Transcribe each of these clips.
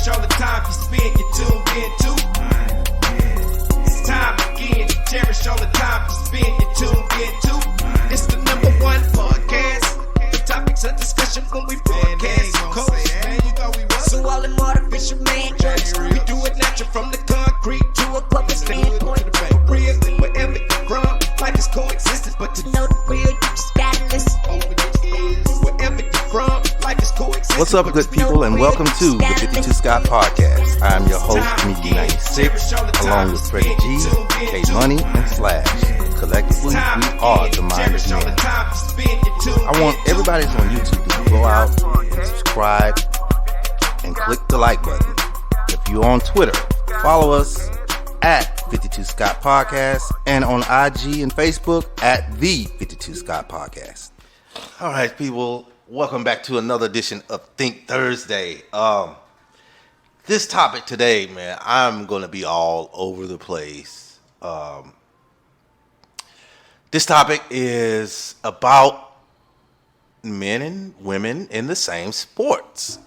cherish all the time you spend, you tuned in too. It's time again to cherish all the time you spend, you tuned in too. It's the number one podcast. The topics of discussion when we broadcast. So all them artificial man jokes, we do it natural from the concrete to a public standpoint. Real, wherever you're from, life is coexistence, but to know the real, you just gotta listen. Wherever you're from, life is coexistence. What's up, good people, and welcome to the 52 Scott Podcast. I'm your host, Mickey 96, along with Freddie G, K Money, and Slash. Collectively, we are the Minded Men. I want everybody that's on YouTube to go out and subscribe and click the like button. If you're on Twitter, follow us at 52 Scott Podcast, and on IG and Facebook at the 52 Scott Podcast. All right, people, welcome back to another edition of Think Thursday. This topic today, man, I'm going to be all over the place. This topic is about men and women in the same sports.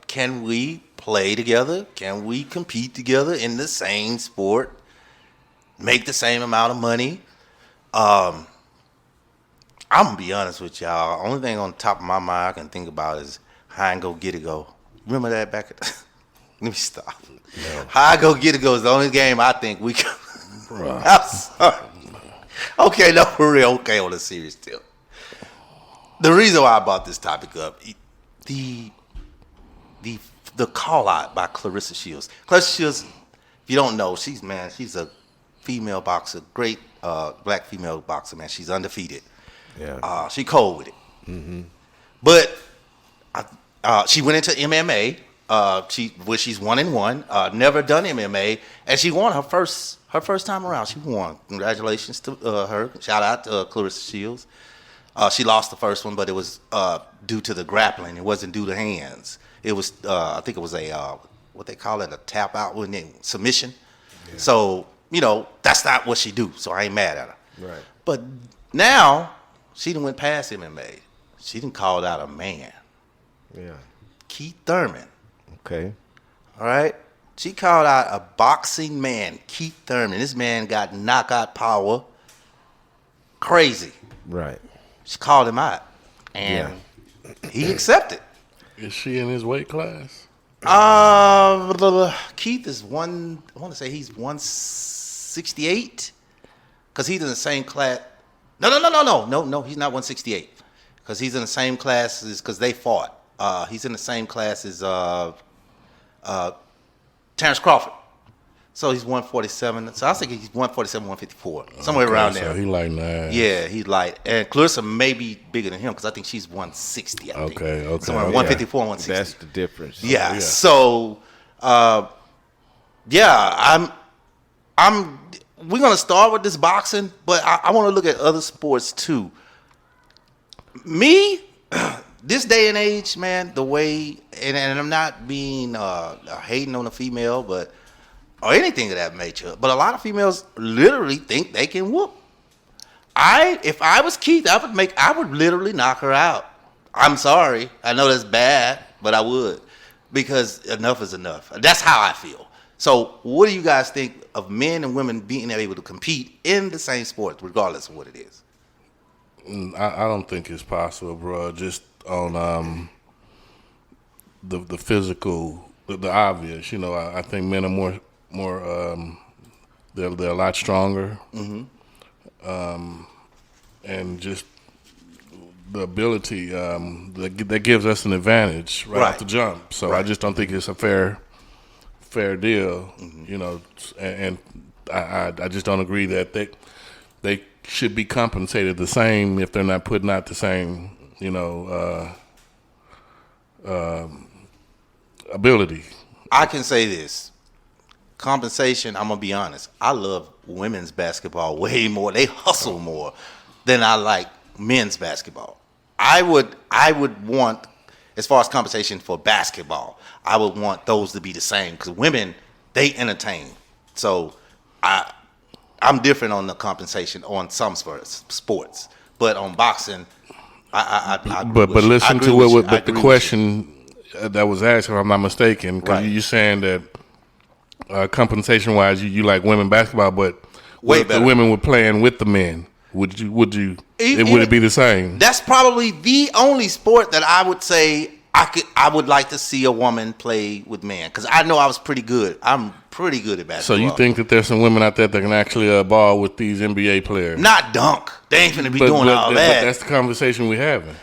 Can we play together? Can we compete together in the same sport? Make the same amount of money? I'm going to be honest with y'all. Only thing on top of my mind I can think about is How I Go Get It Go. Remember that back at Let me stop. No. How I Go Get It Go is the only game I think we can. I'm sorry. Okay, no, for real. Okay, on a serious tip. The reason why I brought this topic up, the call out by Claressa Shields. Claressa Shields, if you don't know, she's a female boxer, great black female boxer, man. She's undefeated. Yeah. She cold with it. Mm-hmm. But she went into MMA. She's 1-1. Never done MMA, and she won her first time around. She won. Congratulations to her. Shout out to Claressa Shields. She lost the first one, but it was due to the grappling. It wasn't due to hands. It was, I think it was a, what they call it, a tap out, wasn't it? Submission. Yeah. So, that's not what she do. So I ain't mad at her. Right. But now, she done went past MMA. She done called out a man. Yeah. Keith Thurman. Okay. All right. She called out a boxing man, Keith Thurman. This man got knockout power. Crazy. Right. She called him out. And he accepted. Is she in his weight class? Keith is I want to say he's 168. Because he's in the same class. No, he's not 168. Because he's in the same class because they fought. He's in the same class as Terrence Crawford. So he's 147. So I was thinking he's 147, 154. Somewhere around there. So he light now. Yeah, he's light. And Claressa may be bigger than him because I think she's 160, I think. Okay. Somewhere 154, 160. That's the difference. Yeah. So, we're going to start with this boxing, but I want to look at other sports too. Me, this day and age, man, the way, and I'm not being hating on a female, but or anything of that nature, but a lot of females literally think they can whoop. If I was Keith, I would literally knock her out. I'm sorry, I know that's bad, but I would, because enough is enough. That's how I feel. So, what do you guys think of men and women being able to compete in the same sport, regardless of what it is? I don't think it's possible, bro. Just on the physical, the obvious. I think men are more they're a lot stronger, and just the ability that gives us an advantage right off the jump. So I just don't think it's a fair deal, and I just don't agree that they should be compensated the same if they're not putting out the same ability. I can say this. Compensation, I'm going to be honest. I love women's basketball way more. They hustle more than I like men's basketball. I would want, as far as compensation for basketball, I would want those to be the same because women, they entertain. So I'm different on the compensation on some sports. But on boxing, But listen to what the question that was asked, if I'm not mistaken, because Right. you're saying that compensation-wise, you like women basketball, but Way what if the better. women were playing with the men? Would it be the same? That's probably the only sport that I would say I would like to see a woman play with men, because I know I was pretty good. I'm pretty good at So basketball. you think that there's some women out there that can actually ball with these NBA players? Not dunk. They ain't finna be doing all but that. that's the conversation we're having.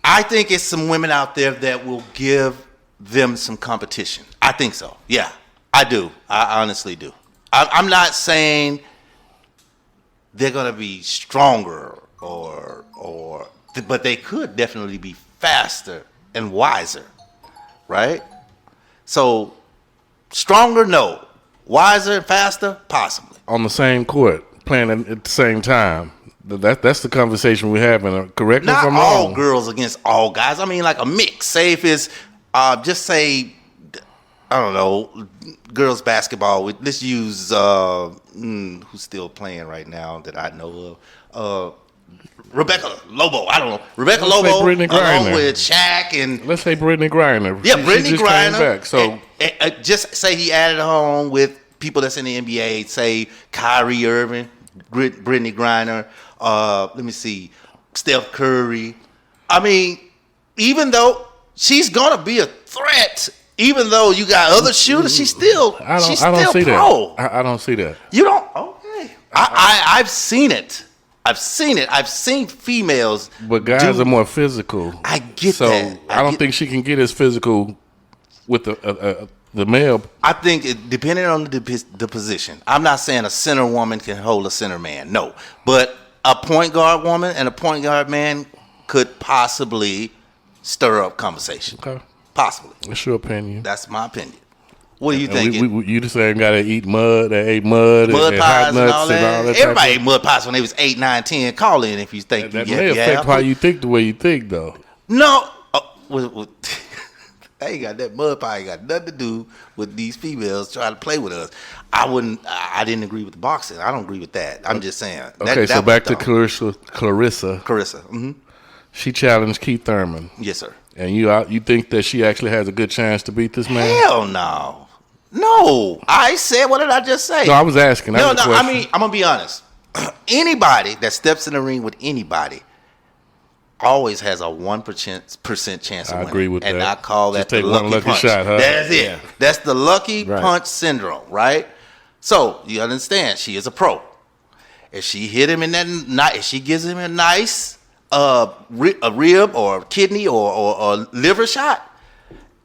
I think it's some women out there that will give them some competition. I think so. Yeah, I do. I honestly do. I'm not saying they're gonna be stronger but they could definitely be faster and wiser, right? So stronger, no. Wiser and faster, possibly. On the same court, playing at the same time. That's the conversation we're having. Correct me if Not I'm all wrong. girls against all guys. I mean, like a mix. Say if it's just say, I don't know, girls basketball. Let's use who's still playing right now that I know of. Rebecca Lobo. I don't know. Rebecca Let's say Lobo Brittany along Griner. with Shaq and Let's say Brittany Griner. yeah, She Brittany just Griner. came back. So And just say he added on with people that's in the NBA. Say Kyrie Irving, Brittany Griner. Let me see, Steph Curry. I mean, even though she's gonna be a threat, even though you got other shooters, she's still I don't see pro. that. I don't see that. You don't? Okay. I've seen it. I've seen it. I've seen females. But guys do- are more physical. I get so that. I don't think she can get as physical with the male. I think depending on the position. I'm not saying a center woman can hold a center man. No, but a point guard woman and a point guard man could possibly stir up conversation. Okay. Possibly. What's your opinion? That's my opinion. What do you And think? you just ain't gotta eat mud. They ate mud, Mud and pies hot and nuts all that. type Everybody of- ate mud pies when they was 8, 9, 10. Call in if you think That you may have. affect how you think the way you think, though. No. I ain't got that mud pie. Ain't got nothing to do with these females trying to play with us. I didn't agree with the boxing. I don't agree with that. I'm just saying. Okay, so was back to dumb. Clarissa. Carissa. Mm-hmm. She challenged Keith Thurman, Yes, sir. and you think that she actually has a good chance to beat this man? Hell no. No. I said, what did I just say? No, I was asking. No, That was a I question. mean, I'm going to be honest. Anybody that steps in the ring with anybody always has a 1% chance of I winning. agree with and that. I call Just that the take one lucky lucky punch. shot, huh? That's it. Yeah. That's the lucky Right. punch syndrome, right? So you understand, she is a pro. If she hit him in that, if she gives him a nice a rib or kidney or liver shot,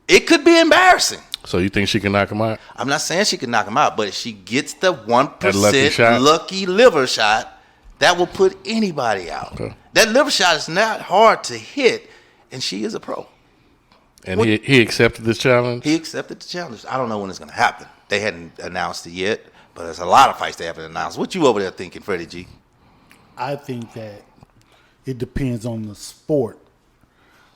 it could be embarrassing. So you think she can knock him out? I'm not saying she can knock him out, but if she gets the 1% That lucky shot? lucky liver shot, that will put anybody out. Okay. That liver shot is not hard to hit, and she is a pro. And he accepted this challenge? He accepted the challenge. I don't know when it's going to happen. They hadn't announced it yet, but there's a lot of fights they haven't announced. What you over there thinking, Freddie G? I think that it depends on the sport.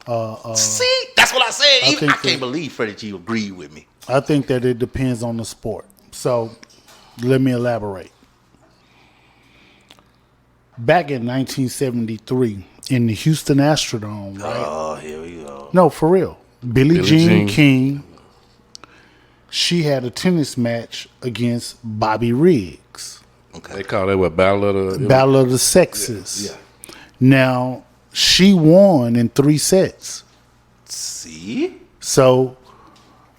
See, that's what I said. I think I can't that- believe Freddie G agreed with me. I think that it depends on the sport. So let me elaborate. Back in 1973 in the Houston Astrodome, right? Oh, here we go. No, for real. Billie Billie Jean Jean. King, she had a tennis match against Bobby Riggs. They call that what, Battle of the... Battle of the Sexes. Now, she won in 3 sets. See? So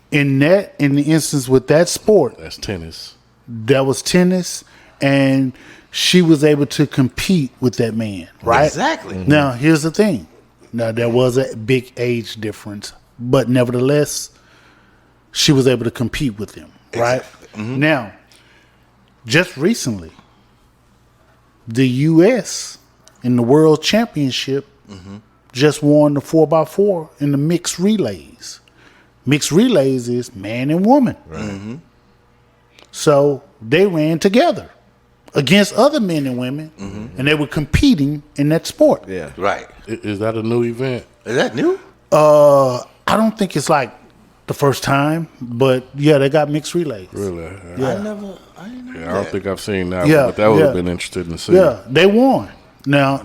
in the instance with that sport, That's tennis. that was tennis, and she was able to compete with that man, right? Exactly. Now, here's the thing. Now, there was a big age difference, but nevertheless, she was able to compete with him, right? Now, just recently, the U.S. in the World Championship just won the 4x4 in the mixed relays. Mixed relays is man and woman. So they ran together against other men and women, and they were competing in that sport. Yeah. Right. Is that a new event? Is that new? I don't think it's like the first time, but yeah, they got mixed relays. Really? I didn't know I don't think I've seen that Yeah, one, but that would have yeah. been interesting to see. Yeah, they won. Now,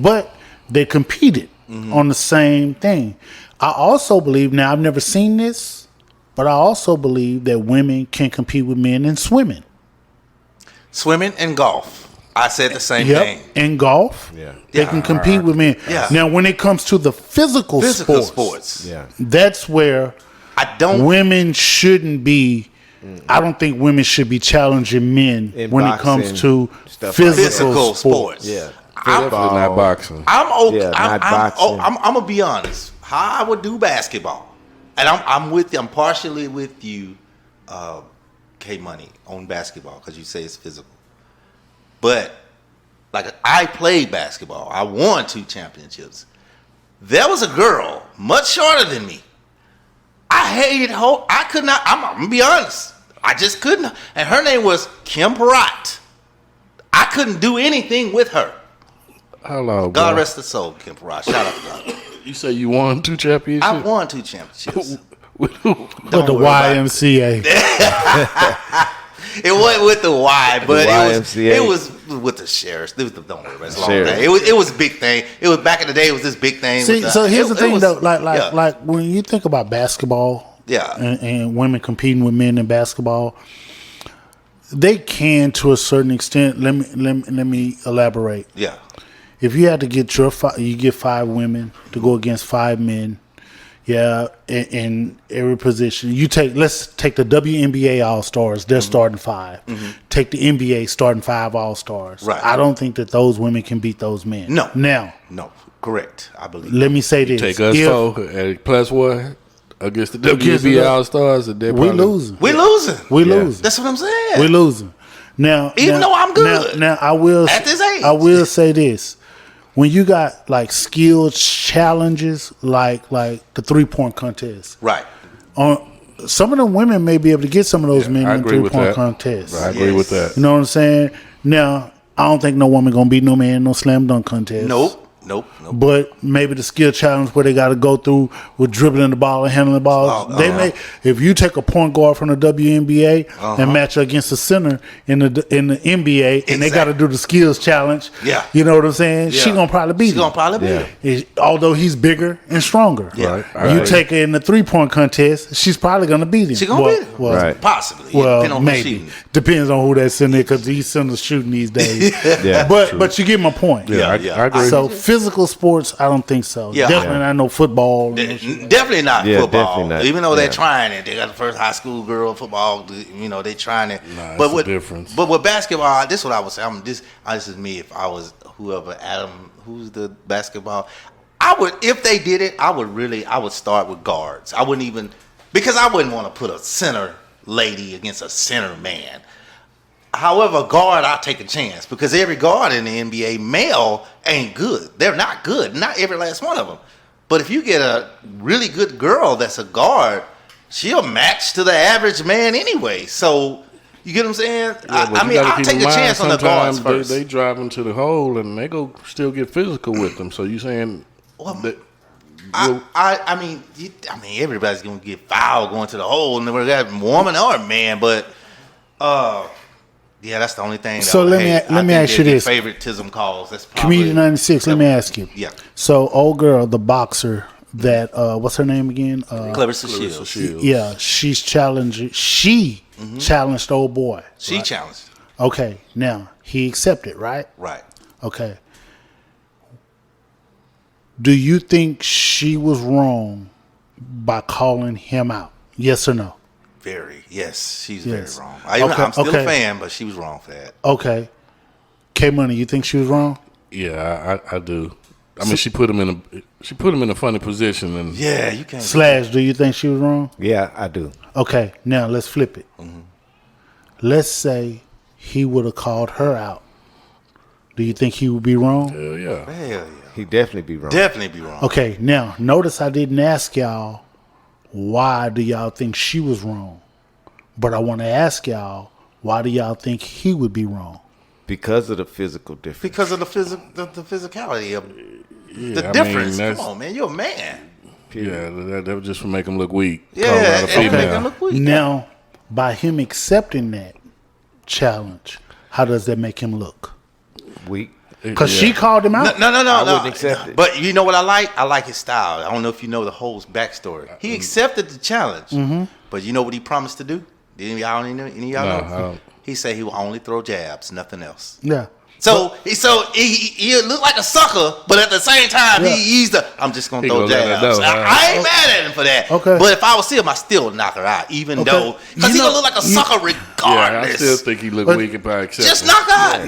but they competed on the same thing. I also believe, now I've never seen this, but I also believe that women can compete with men in swimming. Swimming and golf. I said the same thing. In golf, Yeah. they can compete with men. Yeah. Now, when it comes to the physical sports, Yeah. that's where I don't. women shouldn't be. I don't think women should be challenging men In when boxing, it comes to stuff like physical Physical sports. Yeah. Definitely not boxing. I'm okay. Yeah, not boxing. I'm gonna be honest. How I would do basketball, and I'm with you. I'm partially with you, K Money, on basketball because you say it's physical. But like I played basketball. I won 2 championships. There was a girl much shorter than me. I hated her. I could not. I'm gonna be honest. I just couldn't. And her name was Kim Peratt. I couldn't do anything with her. Hello, bro. God rest her soul, Kim Peratt. Shout out to God. You say you won 2 championships? I won 2 championships. With who? with the worry about it. YMCA. It wasn't with the Y, but YMCA. it was with the sheriffs. Don't worry about it. It's a long Sheriff. thing. It was a big thing. It was back in the day. It was this big thing. See, with so here's the thing, was- though. yeah. Like when you think about basketball, Yeah. and women competing with men in basketball, they can to a certain extent. Let me elaborate. Yeah. If you had to get you get 5 women to go against 5 men. Yeah, in every position. Let's take the WNBA All-Stars. They're starting 5. Take the NBA starting 5 All-Stars. Right. I don't think that those women can beat those men. No. Now, No. Correct. I believe. let me say this. Take us If 4 and plus 1 against the Against WNBA the- All-Stars. And they're we probably- losing. We losing. We Yeah. losing. That's what I'm saying. We're losing. Now, Even though I'm good. Now I will At this age. I will say this. When you got like skilled challenges like the 3-point contest. Right. Some of them women may be able to get some of those men I in agree with 3-point that. contests. I agree with that. You know what I'm saying? Now, I don't think no woman gonna beat no man in no slam dunk contest. Nope. But maybe the skill challenge where they got to go through with dribbling the ball and handling the ball. Oh, They may, if you take a point guard from the WNBA and match her against a center in the NBA, and they got to do the skills challenge. Yeah. You know what I'm saying? She Yeah. gonna probably beat She's him. gonna probably beat him. Although he's bigger and stronger. Yeah. Right. You Right. take her in the 3-point contest, she's probably gonna beat him. She gonna beat him. Well, Right. Possibly. Yeah, well, depending on who's maybe shooting. depends on who that's in there because these centers shooting these days. Yeah, but you get my point. Yeah, Yeah. I agree. So physical sports, I don't think so. Yeah. Definitely not no football. Definitely not Yeah, football. definitely not. Even though they're Yeah. trying it, they got the first high school girl football. You know, they trying it. Nah, but it's a with difference. But with basketball, this is what I would say. This is me. If I was whoever Adam, who's the basketball, I would. If they did it, I would start with guards. I wouldn't even because I wouldn't want to put a center lady against a center man. However, guard, I'll take a chance because every guard in the NBA male ain't good. They're not good. Not every last one of them. But if you get a really good girl that's a guard, she'll match to the average man anyway. So, you get what I'm saying? Yeah, but I you mean, gotta I'll keep take in a mind chance on the guards sometimes first. They drive into the hole and they go still get physical with them. So you saying that I mean, everybody's gonna get fouled going to the hole, and we got woman or man. But, yeah, that's the only thing. So though. let me I ask think you they get this. favoritism calls. That's probably, Comedian 96, let me ask you. Yeah. So old girl, the boxer that what's her name again? Clarissa Shields. Shields. Yeah, she's challenging. She challenged old boy. She challenged. Okay, now he accepted, right? Right. Okay. Do you think she was wrong by calling him out? Yes or no? Very. Yes, she's Yes. very wrong. Okay, I'm still okay. a fan, but she was wrong for that. Okay. K Money, you think she was wrong? yeah, I do. I mean, she put him in a funny position, and Yeah, you can't. Slash, do you think she was wrong? Yeah, I do. Okay, now let's flip it. Let's say he would have called her out. Do you think he would be wrong? hell yeah. Hell yeah. He definitely be wrong. Definitely be wrong. Okay, now notice I didn't ask y'all why do y'all think she was wrong, but I want to ask y'all why do y'all think he would be wrong? Because of the physical difference. Because of the physicality of the I difference. mean, Come that's- on, man. You're a man. Yeah, that would just make him look weak. Yeah, Call out a and female. make him look weak. Now, by him accepting that challenge, how does that make him look? Weak. Because she called him out. No. I wouldn't accept it. But you know what I like? I like his style. I don't know if you know the whole backstory. He accepted the challenge, but you know what he promised to do? Did any of y'all know? I don't. He said he will only throw jabs, nothing else. Yeah. So he looked like a sucker, but at the same time, he's the. I'm just gonna He throw gonna let it jabs. know, I ain't mad at him for that. Okay. But if I was him, I still knock her out, even though because he gonna look like a sucker Yeah, regardless. I still think he looked But weak and probably accept just it. knock her out.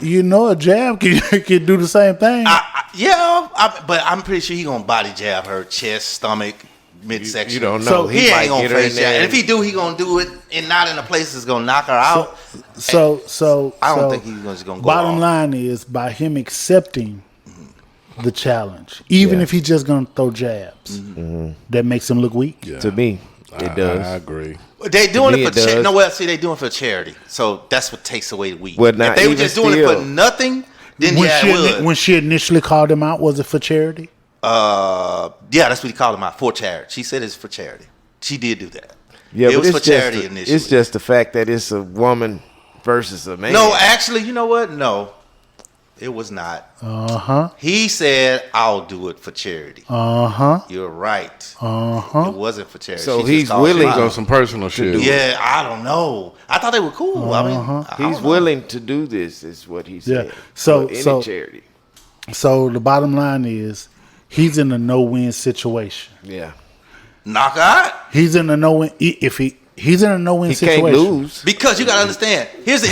You know, a jab can do the same thing. But I'm pretty sure he gonna body jab her chest, stomach, midsection. You don't know. So He might ain't gonna get her in face there. that. And if he do, he gonna do it and not in a place that's gonna knock her out. So I don't think he's just gonna go Bottom off. line is, by him accepting the challenge, even if he's just gonna throw jabs, that makes him look weak. Yeah. To me, it does. I agree. They doing me, it it for does. No, well, see, they doing it for charity. So that's what takes away the week. Well, now, if they were even just doing it still- for nothing, then When she initially called him out, was it for charity? yeah, that's what he called him out for charity. She said it's for charity. She did do that. Yeah, it but was it's for charity just initially. It's just the fact that it's a woman versus a man. No, actually, you know what? No, it was not. He said, "I'll do it for charity." You're right. It wasn't for charity. So She just he's called willing him He's out. on some personal shit. Yeah, I don't know. I thought they were cool. I mean, I He's don't know. willing to do this, is what he said. Yeah. So- For any so- charity. So the bottom line is, he's in a no-win situation. Yeah. knock her out. He's in a no-win. He's in a no-win He situation. can't lose. Because you gotta understand, he's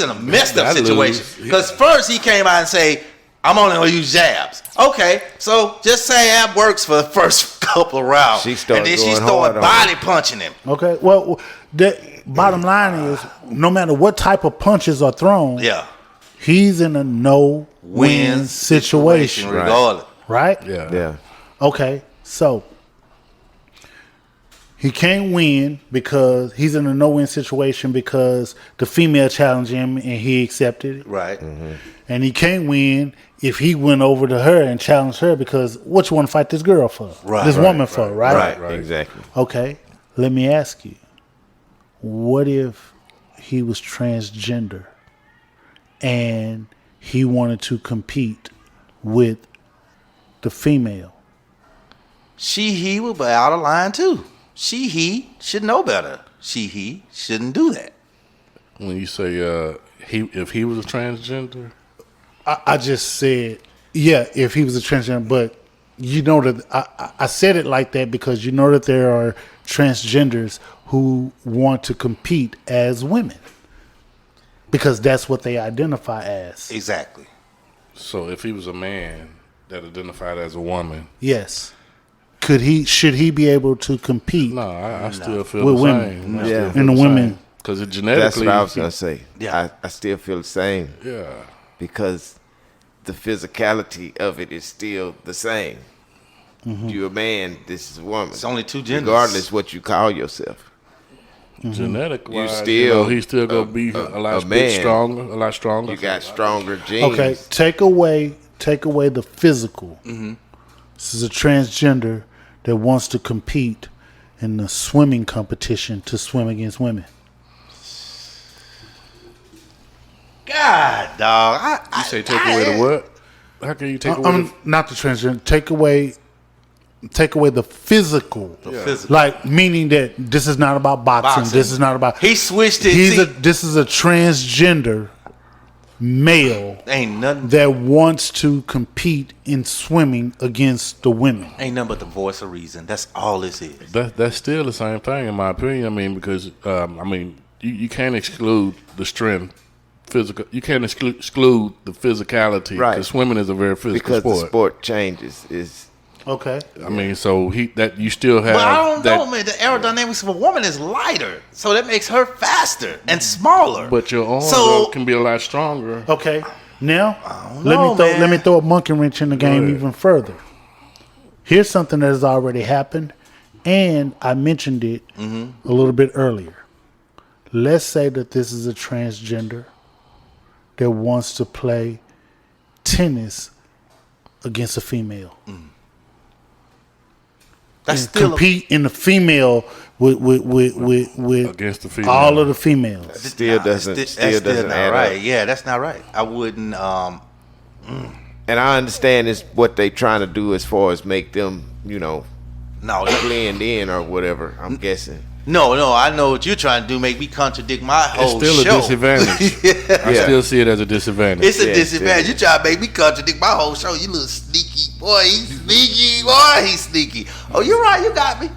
in a messed up Gotta situation. lose. Because first he came out and say, "I'm only gonna use jabs." Okay, so just say that works for the first couple of rounds, She started and then she going started hard on body punching him. Okay. Well, the bottom line is, no matter what type of punches are thrown, Yeah, he's in a no-win situation, regardless. right? Yeah. Yeah. Okay, so he can't win because he's in a no-win situation because the female challenged him and he accepted it. Right. And he can't win if he went over to her and challenged her because what you want to fight this girl for? Right, this right, woman for, right? right. Exactly. Okay, let me ask you. What if he was transgender and he wanted to compete with the female? He would be out of line too. He should know better. He shouldn't do that. When you say if he was a transgender, I just said, yeah, if he was a transgender, but you know that I said it like that because you know that there are transgenders who want to compete as women because that's what they identify as. Exactly. so if he was a man that identified as a woman, Yes. Should he be able to compete? no, I still feel With the women. same. Yeah. And the women. because That's genetically, what I was going to say. Yeah. I still feel the same yeah. because the physicality of it is still the same. You're a man, this is a woman. It's only two genders. Regardless what you call yourself. Genetic wise, still he's still gonna be a lot bit man. stronger, a lot stronger. You got stronger genes. Okay, take away the physical. This is a transgender that wants to compete in the swimming competition to swim against women. God, dog. You say take away the what? How can you take away? Not the transgender. Take away the physical. The physical. Like meaning that this is not about boxing. Boxing. This is not about. He switched it. This is a transgender male Ain't nothing. that wants to compete in swimming against the women. Ain't nothing but the voice of reason. That's all this is. That's still the same thing in my opinion. I mean, because you can't exclude the strength, physical. You can't exclude the physicality. Right. Because swimming is a very physical because sport. the sport changes. Is Okay. I mean, so that you still have. But I don't that, know, man. The aerodynamics of a woman is lighter, so that makes her faster and smaller. But your arm So- can be a lot stronger. Okay. Now, know, man. let me throw a monkey wrench in the game ahead. even further. Here's something that has already happened, and I mentioned it a little bit earlier. Let's say that this is a transgender that wants to play tennis against a female. That's still compete in the female with Against the female. all of the females. Still doesn't not add right. up. Yeah, that's not right. I wouldn't. And I understand it's what they trying to do as far as make them, No, blend in or whatever. I'm guessing. no. I know what you're trying to do. Make me contradict my It's whole still show. a disadvantage. I Yeah. still see it as a disadvantage. It's a Yeah, disadvantage. yeah. You try to make me contradict my whole show. You little sneaky boy. He's sneaky. Boy, he's sneaky. Oh, you're right. You got me.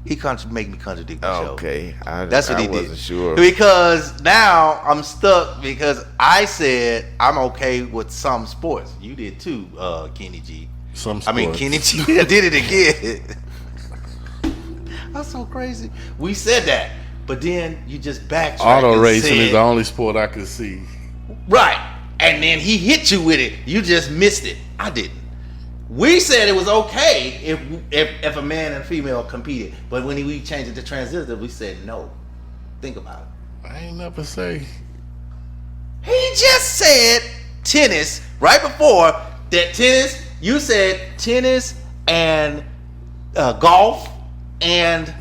He make me contradict my show. Okay, That's what he did. wasn't sure. Because now I'm stuck because I said I'm okay with some sports. You did too, Kenny G. Kenny G did it again. That's so crazy. We said that, but then you just backtracked. Auto and racing said, is the only sport I could see. right, and then he hit you with it. You just missed it. I didn't. We said it was okay if a man and female competed, but when we changed it to transgender, we said no. Think about it. I ain't never say. He just said tennis right before that. Tennis. You said tennis and golf, and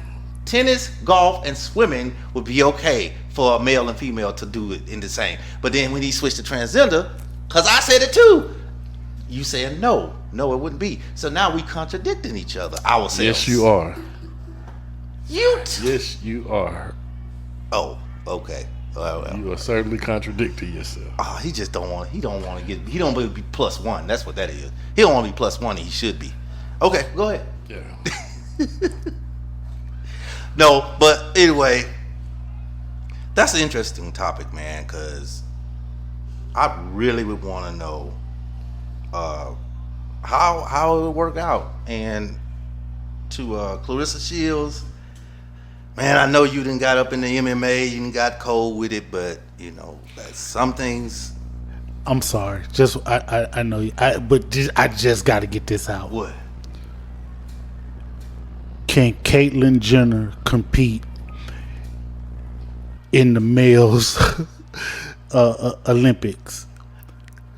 tennis, golf, and swimming would be okay for a male and female to do it in the same. But then when he switched to transgender, because I said it too, you saying no, it wouldn't be. So now we contradicting each other. Ourselves. Yes, you are. Yes, you are. Oh, okay. Well. You are certainly contradicting yourself. Oh, he just don't want. He don't want to get. He don't want to be +1. That's what that is. He don't want to be +1. He should be. Okay, go ahead. Yeah. No, but anyway, that's an interesting topic, man. Because I really would want to know how it would work out. And to Clarissa Shields, man, I know you done got up in the MMA, you done got cold with it, but some things. I'm sorry. Just I know you. I just got to get this out. What? Can Caitlyn Jenner compete in the males Olympics?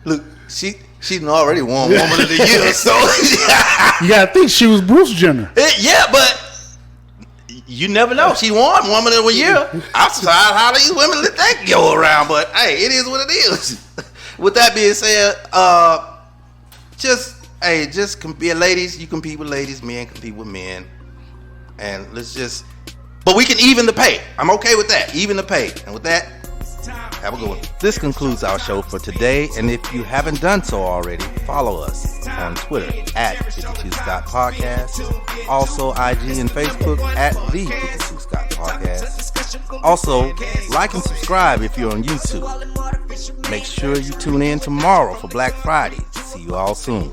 Look, she already won Woman of the Year, so You gotta think she was Bruce Jenner. yeah, but you never know. She won Woman of the Year. I'm surprised how these women let that go around, but hey, it is what it is. With that being said, just compete, ladies. You compete with ladies, men compete with men, and but we can even the pay. I'm okay with that. Even the pay, and with that, have a good one. This concludes our show for today, and if you haven't done so already, follow us on Twitter at 52 Scott Podcast, also IG and Facebook at the 52 Scott Podcast. Also, like and subscribe if you're on YouTube. Make sure you tune in tomorrow for Black Friday. See you all soon.